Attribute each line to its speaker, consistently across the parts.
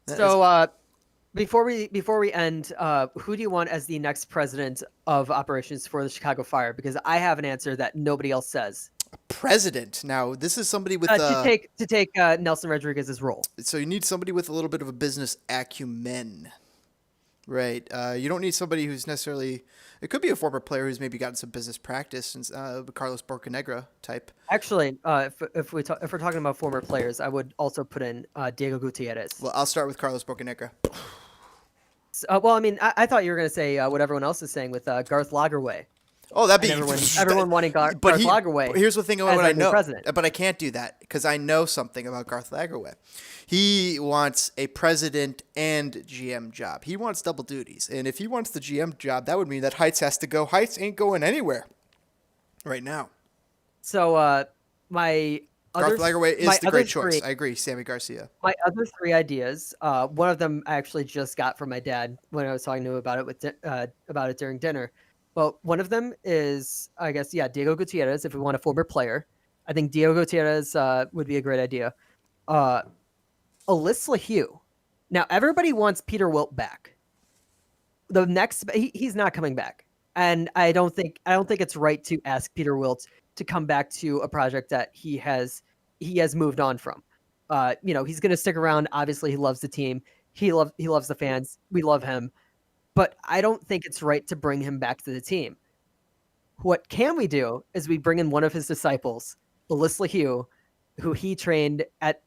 Speaker 1: So before we end, who do you want as the next president of operations for the Chicago Fire? Because I have an answer that nobody else says.
Speaker 2: President. Now, this is somebody with
Speaker 1: To take Nelson Rodriguez's role.
Speaker 2: so you need somebody with a little bit of a business acumen. Right. You don't need somebody who's necessarily. It could be a former player who's maybe gotten some business practice, and Carlos Bocanegra type.
Speaker 1: Actually, if we're talking about former players, I would also put in Diego Gutierrez.
Speaker 2: Well, I'll start with Carlos Bocanegra.
Speaker 1: Well, I mean, I thought you were going to say what everyone else is saying with Garth Lagerwey.
Speaker 2: Oh, that'd be
Speaker 1: everyone wanting Garth Lagerwey.
Speaker 2: Here's the thing about what I know,
Speaker 1: president.
Speaker 2: But I can't do that because I know something about Garth Lagerwey. He wants a president and GM job. He wants double duties, and if he wants the GM job, that would mean that Heights has to go. Heights ain't going anywhere right now.
Speaker 1: So Garth
Speaker 2: Lagerwey is the great choice. I agree, Sammy Garcia.
Speaker 1: My other three ideas, one of them I actually just got from my dad when I was talking to him about it during dinner. Well, one of them is, I guess, Diego Gutierrez. If we want a former player, I think Diego Gutierrez would be a great idea. Alyssa Hugh. Now, everybody wants Peter Wilt back. He's not coming back, and I don't think it's right to ask Peter Wilt to come back to a project that he has moved on from. He's going to stick around. Obviously, he loves the team. He loves the fans. We love him. But I don't think it's right to bring him back to the team. What can we do is we bring in one of his disciples, Alyssa Hugh, who he trained at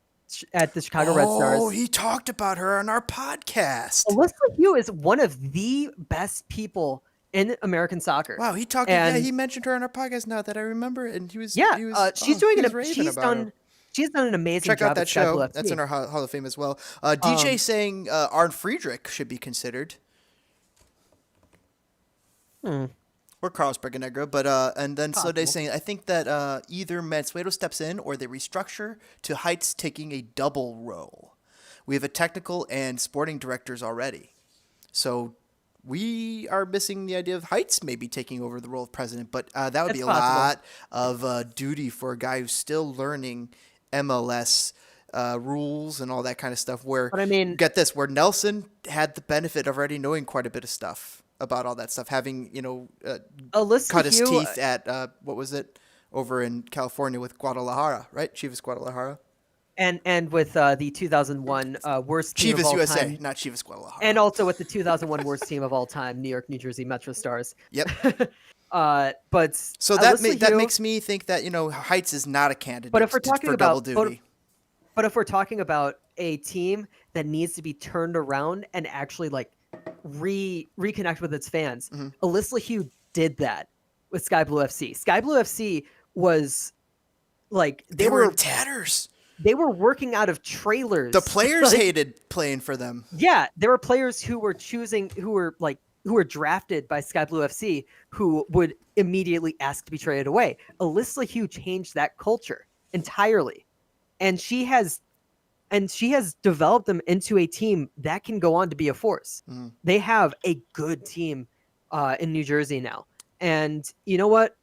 Speaker 1: the Chicago Red Stars.
Speaker 2: Oh, he talked about her on our podcast.
Speaker 1: Alyssa Hugh is one of the best people in American soccer.
Speaker 2: Wow, he talked. He mentioned her on our podcast now that I remember, and he was.
Speaker 1: She's doing it. She's done an amazing job.
Speaker 2: Check out that show.
Speaker 1: LFC.
Speaker 2: That's in our Hall of Fame as well. DJ saying Arne Friedrich should be considered. Or Carlos Bocanegra, but and then Slode saying I think that either Mansueto steps in or they restructure to Heights taking a double role. We have a technical and sporting directors already, so we are missing the idea of Heights maybe taking over the role of president. But that would be a lot of duty for a guy who's still learning MLS rules and all that kind of stuff. Where,
Speaker 1: but I mean,
Speaker 2: get this, where Nelson had the benefit of already knowing quite a bit of stuff about all that stuff, having cut his teeth at what was it over in California with Guadalajara, right? Chivas Guadalajara,
Speaker 1: and with the 2001 worst team
Speaker 2: Chivas
Speaker 1: of all
Speaker 2: USA,
Speaker 1: time,
Speaker 2: not Chivas Guadalajara,
Speaker 1: and also with the 2001 worst team of all time, New York, New Jersey Metro Stars.
Speaker 2: Yep.
Speaker 1: But
Speaker 2: so that makes me think that Heights is not a candidate.
Speaker 1: But if we're talking about
Speaker 2: double duty,
Speaker 1: but if we're talking about a team that needs to be turned around and actually reconnect with its fans.
Speaker 2: Mm-hmm.
Speaker 1: Alyssa Hugh did that with Sky Blue FC. Sky Blue FC was they were
Speaker 2: in tatters.
Speaker 1: They were working out of trailers.
Speaker 2: The players hated playing for them.
Speaker 1: Yeah, there were players who were drafted by Sky Blue FC who would immediately ask to be traded away. Alyssa Hugh changed that culture entirely, and she has developed them into a team that can go on to be a force. Mm. They have a good team in New Jersey now. And you know what?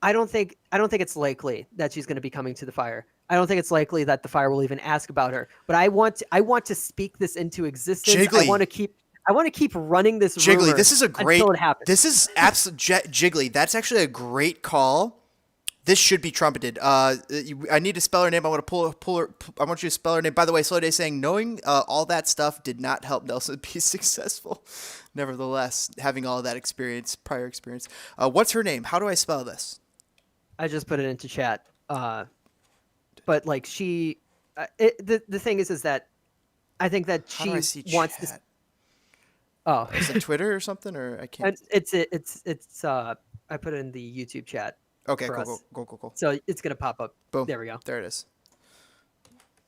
Speaker 1: I don't think it's likely that she's going to be coming to the Fire. I don't think it's likely that the Fire will even ask about her. But I want to speak this into existence.
Speaker 2: Jiggly.
Speaker 1: I want to keep running this
Speaker 2: Jiggly,
Speaker 1: rumor
Speaker 2: this is a great
Speaker 1: until it happens.
Speaker 2: This is Jiggly. That's actually a great call. This should be trumpeted. I need to spell her name. I want to pull her. I want you to spell her name. By the way, Slode saying knowing all that stuff did not help Nelson be successful. Nevertheless, having all that prior experience. What's her name? How do I spell this?
Speaker 1: I just put it into chat. But the thing is that I think that she wants to. Oh,
Speaker 2: is it Twitter or something? Or I can't.
Speaker 1: It's I put it in the YouTube chat.
Speaker 2: Okay, cool.
Speaker 1: So it's going to pop up.
Speaker 2: Boom.
Speaker 1: There we go.
Speaker 2: There it is.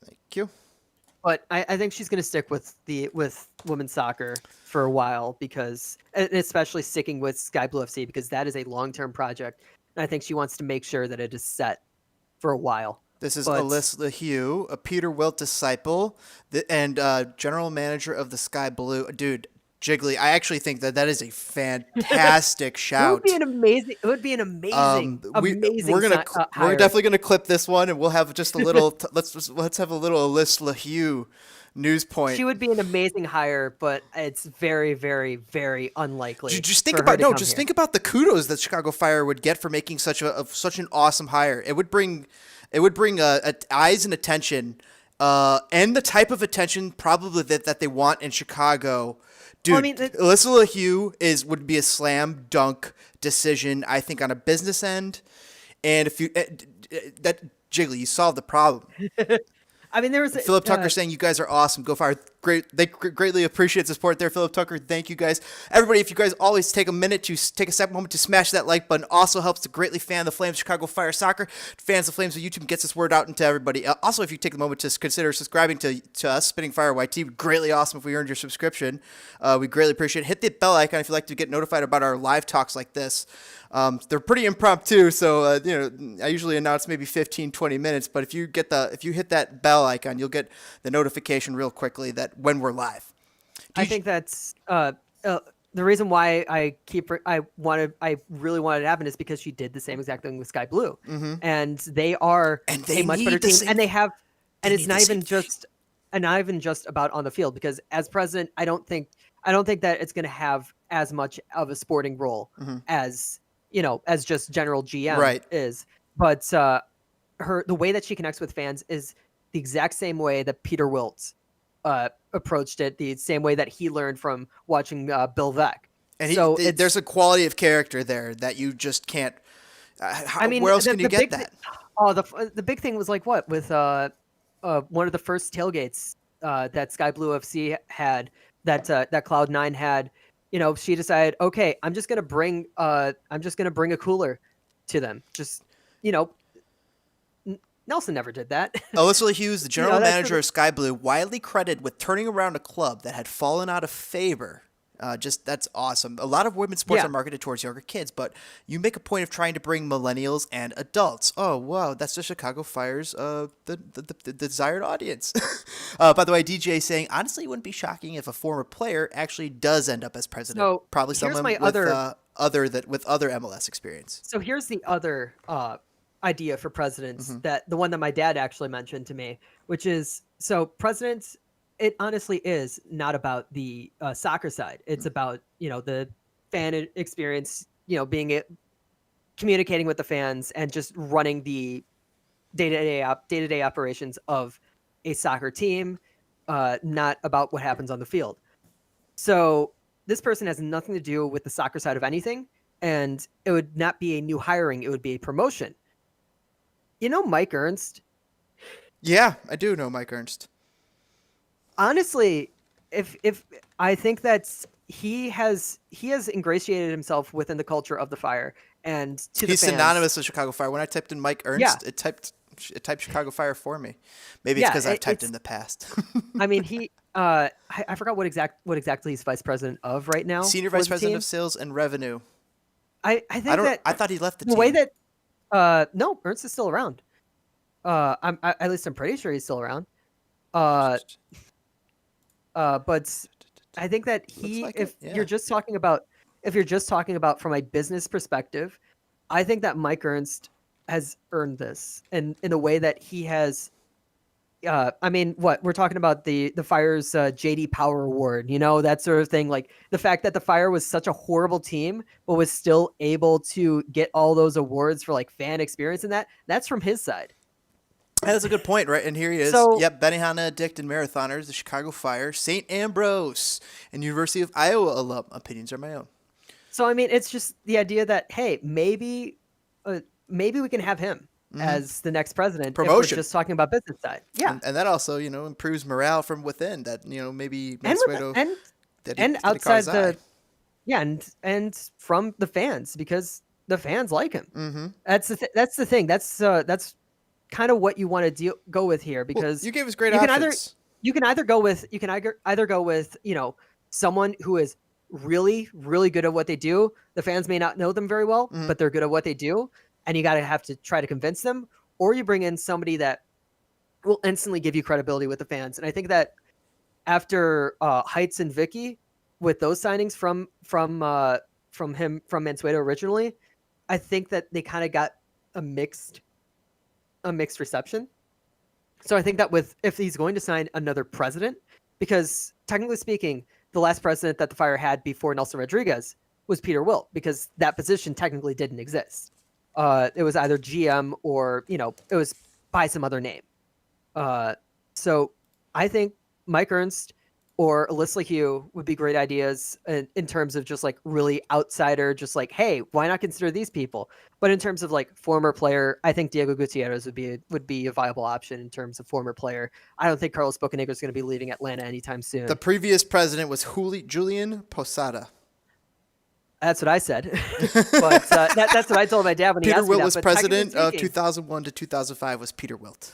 Speaker 2: Thank you.
Speaker 1: But I think she's going to stick with women's soccer for a while and especially sticking with Sky Blue FC because that is a long-term project. And I think she wants to make sure that it is set for a while.
Speaker 2: This is Alyssa Hugh, a Peter Wilt disciple, and general manager of the Sky Blue. Dude, Jiggly, I actually think that is a fantastic shout.
Speaker 1: It would be an amazing.
Speaker 2: We're definitely gonna clip this one, and we'll have just a little. Let's have a little Alyssa Hugh news point.
Speaker 1: She would be an amazing hire, but it's very, very, very unlikely
Speaker 2: Just think
Speaker 1: for her
Speaker 2: about
Speaker 1: to come here.
Speaker 2: think about the kudos that Chicago Fire would get for making such such an awesome hire. It would bring eyes and attention, and the type of attention probably that they want in Chicago. Dude,
Speaker 1: Well, I mean,
Speaker 2: Alyssa LaHue would be a slam dunk decision, I think, on a business end. And if you that Jiggly, you solved the problem.
Speaker 1: I mean, there was
Speaker 2: Philip Tucker saying you guys are awesome. Go Fire. Great. They greatly appreciate the support there, Philip Tucker. Thank you guys. Everybody, if you guys always take a minute to take a second moment to smash that like button, also helps to greatly fan the Flames Chicago Fire Soccer. Fans the Flames of YouTube gets this word out into everybody. Also, if you take a moment to consider subscribing to us, Spitting Fire YT, greatly awesome if we earned your subscription. We greatly appreciate it. Hit the bell icon if you'd like to get notified about our live talks like this. They're pretty impromptu, so I usually announce maybe 15, 20 minutes, but if you hit that bell icon, you'll get the notification real quickly that when we're live.
Speaker 1: I think that's the reason why I really wanted it to happen is because she did the same exact thing with Sky Blue, and they are a much better team, and it's not even just about on the field, because as president, I don't think that it's going to have as much of a sporting role as just general GM is, but the way that she connects with fans is the exact same way that Peter Wilt approached it, the same way that he learned from watching Bill Veeck.
Speaker 2: And there's a quality of character there that you just can't. Where else can you get that?
Speaker 1: The big thing was like what with one of the first tailgates that Sky Blue FC had, that Cloud9 had. She decided, okay, I'm just gonna bring a cooler to them. Just Nelson never did that.
Speaker 2: Alyssa Hughes, the general manager of Sky Blue, widely credited with turning around a club that had fallen out of favor. That's awesome. A lot of women's sports are marketed towards younger kids, but you make a point of trying to bring millennials and adults. Oh, wow, that's the Chicago Fire's the desired audience. By the way, DJ saying, honestly, it wouldn't be shocking if a former player actually does end up as president. So probably someone with other MLS experience.
Speaker 1: So here's the other idea for presidents, that the one that my dad actually mentioned to me, which is, so presidents, it honestly is not about the soccer side. It's about, the fan experience, communicating with the fans and just running the day-to-day operations of a soccer team, not about what happens on the field. So this person has nothing to do with the soccer side of anything, and it would not be a new hiring. It would be a promotion. Mike Ernst?
Speaker 2: Yeah, I do know Mike Ernst.
Speaker 1: Honestly, if I think that he has ingratiated himself within the culture of the Fire, and he's
Speaker 2: synonymous with Chicago Fire. When I typed in Mike Ernst, it typed Chicago Fire for me. Maybe it's because I've typed in the past.
Speaker 1: I mean, I forgot what exactly he's vice president of right now.
Speaker 2: Senior vice president of sales and revenue.
Speaker 1: I thought
Speaker 2: he left the team.
Speaker 1: way that no, Ernst is still around. At least I'm pretty sure he's still around. But I think that you're just talking about from a business perspective, I think that Mike Ernst has earned this in a way that he has. I mean, we're talking about the Fire's JD Power Award, that sort of thing. Like the fact that the Fire was such a horrible team, but was still able to get all those awards for like fan experience, and that's from his side.
Speaker 2: That's a good point, right? And here he is. Benihana Addict and Marathoners, the Chicago Fire, St. Ambrose, and University of Iowa alum. Opinions are my own.
Speaker 1: So, I mean, it's just the idea that, hey, maybe we can have him as the next president.
Speaker 2: Promotion.
Speaker 1: If we're just talking about business side. Yeah.
Speaker 2: And that also, improves morale from within, that, maybe
Speaker 1: Mansueto, and outside the, and from the fans, because the fans like him. Mm-hmm. That's the thing. That's kind of what you want to go with here, because
Speaker 2: you gave us great options.
Speaker 1: You can either go with someone who is really, really good at what they do. The fans may not know them very well, but they're good at what they do, and you have to try to convince them. Or you bring in somebody that will instantly give you credibility with the fans. And I think that after Heights and Vicky, with those signings from Mansueto originally, I think that they kind of got a mixed reception. So I think that if he's going to sign another president, because technically speaking, the last president that the Fire had before Nelson Rodriguez was Peter Wilt, because that position technically didn't exist. It was either GM or, it was by some other name. So I think Mike Ernst or Alyssa Hugh would be great ideas in terms of just like really outsider, just like, hey, why not consider these people? But in terms of like former player, I think Diego Gutierrez would be a viable option in terms of former player. I don't think Carlos Bocanegra is going to be leaving Atlanta anytime soon.
Speaker 2: The previous president was Julian Posada.
Speaker 1: That's what I said. But that's what I told my dad when he
Speaker 2: Peter
Speaker 1: asked me
Speaker 2: Wilt
Speaker 1: that.
Speaker 2: was
Speaker 1: But
Speaker 2: president of 2001 to 2005 was Peter Wilt.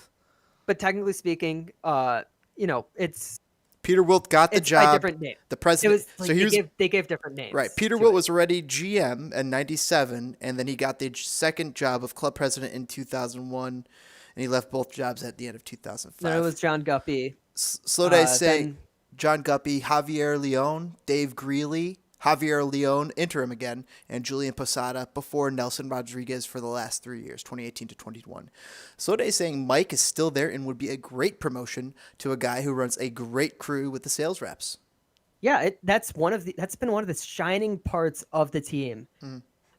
Speaker 1: But technically speaking, it's
Speaker 2: Peter Wilt got the job.
Speaker 1: By different name.
Speaker 2: The president.
Speaker 1: It was like they gave different names.
Speaker 2: Right. Peter Wilt was already GM in '97, and then he got the second job of club president in 2001, and he left both jobs at the end of 2005.
Speaker 1: No, it was John Guppy.
Speaker 2: Slow Day saying John Guppy, Javier Leon, Dave Greeley, Javier Leon, interim again, and Julian Posada before Nelson Rodriguez for the last 3 years, 2018 to 21. Slow Day saying Mike is still there and would be a great promotion to a guy who runs a great crew with the sales reps.
Speaker 1: Yeah, that's been one of the shining parts of the team.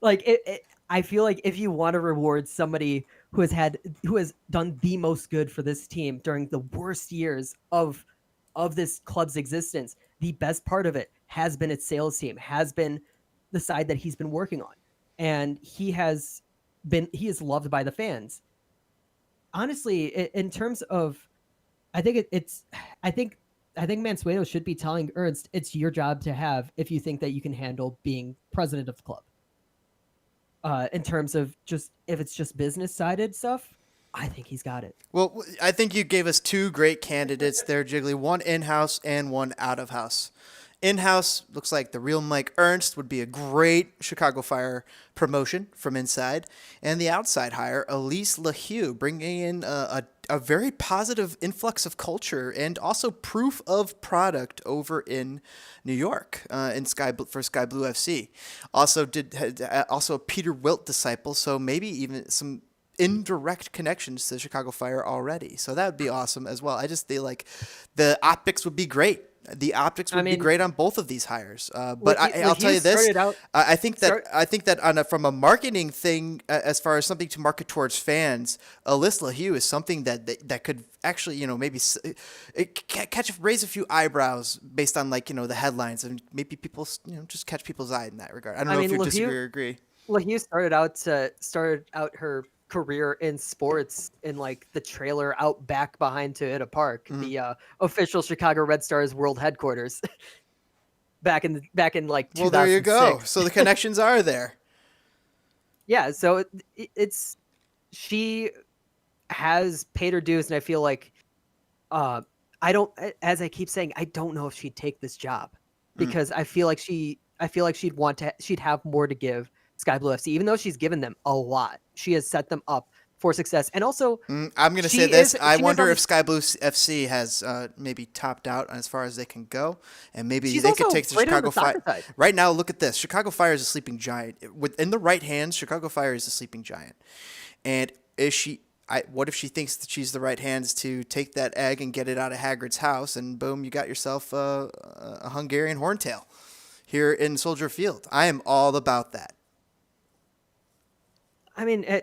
Speaker 1: Like I feel like if you want to reward somebody who has done the most good for this team during the worst years of this club's existence, the best part of it has been its sales team, has been the side that he's been working on. And he is loved by the fans. Honestly, in terms of, I think I think Mansueto should be telling Ernst, it's your job to have if you think that you can handle being president of the club. In terms of just, if it's just business sided stuff, I think he's got it.
Speaker 2: Well, I think you gave us two great candidates there, Jiggly. One in-house and one out-of-house. In-house looks like the real Mike Ernst would be a great Chicago Fire promotion from inside. And the outside hire, Elise LaHue, bringing in a very positive influx of culture and also proof of product over in New York for Sky Blue FC. Also a Peter Wilt disciple, so maybe even some indirect connections to the Chicago Fire already. So that would be awesome as well. I just feel like the optics would be great. The optics would be great on both of these hires. But I'll tell you this: I think that from a marketing thing, as far as something to market towards fans, Alyssa LaHue is something that could actually, maybe raise a few eyebrows based on the headlines, and maybe people just catch people's eye in that regard. I don't know if you disagree or agree.
Speaker 1: LaHue started out her career in sports in like the trailer out back behind Toyota Park, the official Chicago Red Stars world headquarters. back in like 2006. Well,
Speaker 2: there you go. So the connections are there.
Speaker 1: Yeah, so she has paid her dues, and I feel like as I keep saying, I don't know if she'd take this job because I feel like she'd have more to give Sky Blue FC, even though she's given them a lot. She has set them up for success. And also,
Speaker 2: I'm going to say this. I wonder if Sky Blue FC has maybe topped out as far as they can go, and maybe they could take the Chicago Fire. Right now, look at this. Chicago Fire is a sleeping giant. In the right hands, Chicago Fire is a sleeping giant. And what if she thinks that she's the right hands to take that egg and get it out of Hagrid's house, and boom, you got yourself a Hungarian horntail here in Soldier Field. I am all about that.
Speaker 1: I mean, I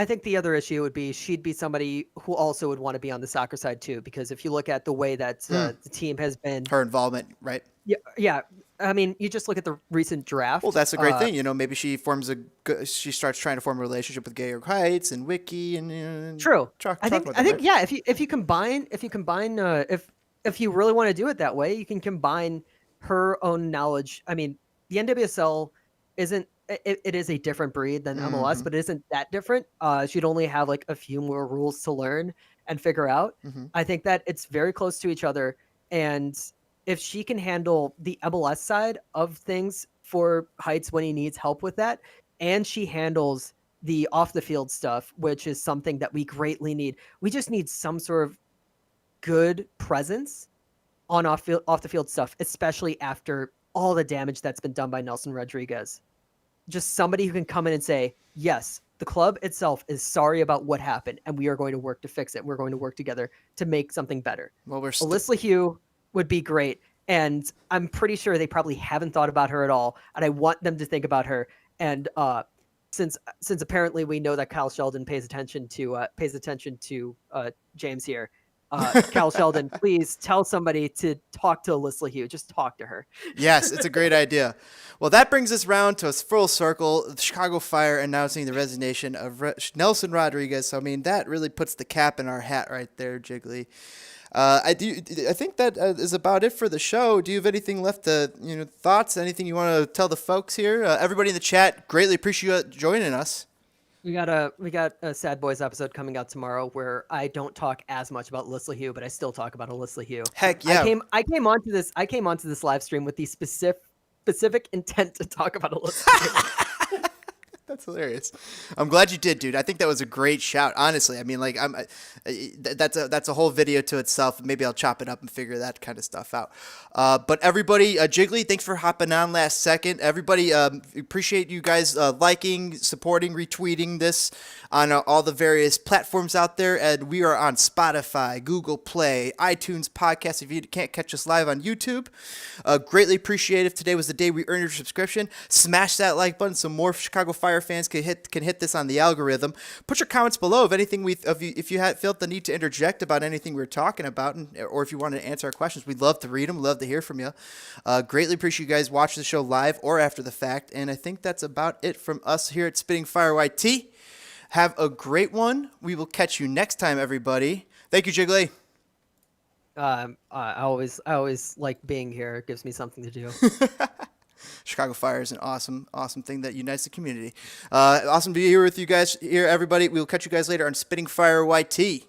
Speaker 1: think the other issue would be she'd be somebody who also would want to be on the soccer side too, because if you look at the way that the team has been,
Speaker 2: her involvement, right?
Speaker 1: Yeah. I mean, you just look at the recent draft.
Speaker 2: Well, that's a great thing. Maybe she starts trying to form a relationship with Georg Heitz and Wiki and
Speaker 1: true.
Speaker 2: I think
Speaker 1: yeah. If you combine, if you really want to do it that way, you can combine her own knowledge. I mean, the NWSL isn't. It is a different breed than MLS, but it isn't that different. She'd only have like a few more rules to learn and figure out. I think that it's very close to each other. And if she can handle the MLS side of things for Heights when he needs help with that, and she handles the off the field stuff, which is something that we greatly need. We just need some sort of good presence on off the field stuff, especially after all the damage that's been done by Nelson Rodriguez. Just somebody who can come in and say, yes, the club itself is sorry about what happened, and we are going to work to fix it. We're going to work together to make something better.
Speaker 2: Well,
Speaker 1: Alyssa LaHue would be great. And I'm pretty sure they probably haven't thought about her at all. And I want them to think about her. And since apparently we know that Kyle Sheldon pays attention to James here. Kyle Sheldon, please tell somebody to talk to Alyssa Hugh. Just talk to her.
Speaker 2: Yes, it's a great idea. Well, that brings us round to a full circle. The Chicago Fire announcing the resignation of Nelson Rodriguez. So, I mean, that really puts the cap in our hat right there, Jiggly. I think that is about it for the show. Do you have anything left to, thoughts? Anything you want to tell the folks here? Everybody in the chat, greatly appreciate you joining us.
Speaker 1: We got a Sad Boys episode coming out tomorrow where I don't talk as much about Alyssa Hugh, but I still talk about Alyssa Hugh.
Speaker 2: Heck yeah!
Speaker 1: I came onto this live stream with the specific intent to talk about Alyssa Hugh.
Speaker 2: That's hilarious. I'm glad you did, dude. I think that was a great shout. Honestly, I mean, like, that's a whole video to itself. Maybe I'll chop it up and figure that kind of stuff out. But everybody, Jiggly, thanks for hopping on last second. Everybody, appreciate you guys liking, supporting, retweeting this on all the various platforms out there. And we are on Spotify, Google Play, iTunes podcast. If you can't catch us live on YouTube, greatly appreciate if today was the day we earned your subscription. Smash that like button so more Chicago Fire fans can hit this on the algorithm. Put your comments below of anything if you had felt the need to interject about anything we were talking about, or if you wanted to answer our questions. We'd love to read them. We'd love to hear from you. Greatly appreciate you guys watching the show live or after the fact. And I think that's about it from us here at Spitting Fire YT. Have a great one. We will catch you next time, everybody. Thank you, Jiggly.
Speaker 1: I always like being here. It gives me something to do.
Speaker 2: Chicago Fire is an awesome thing that unites the community. Awesome to be here with you guys here, everybody. We will catch you guys later on Spitting Fire YT.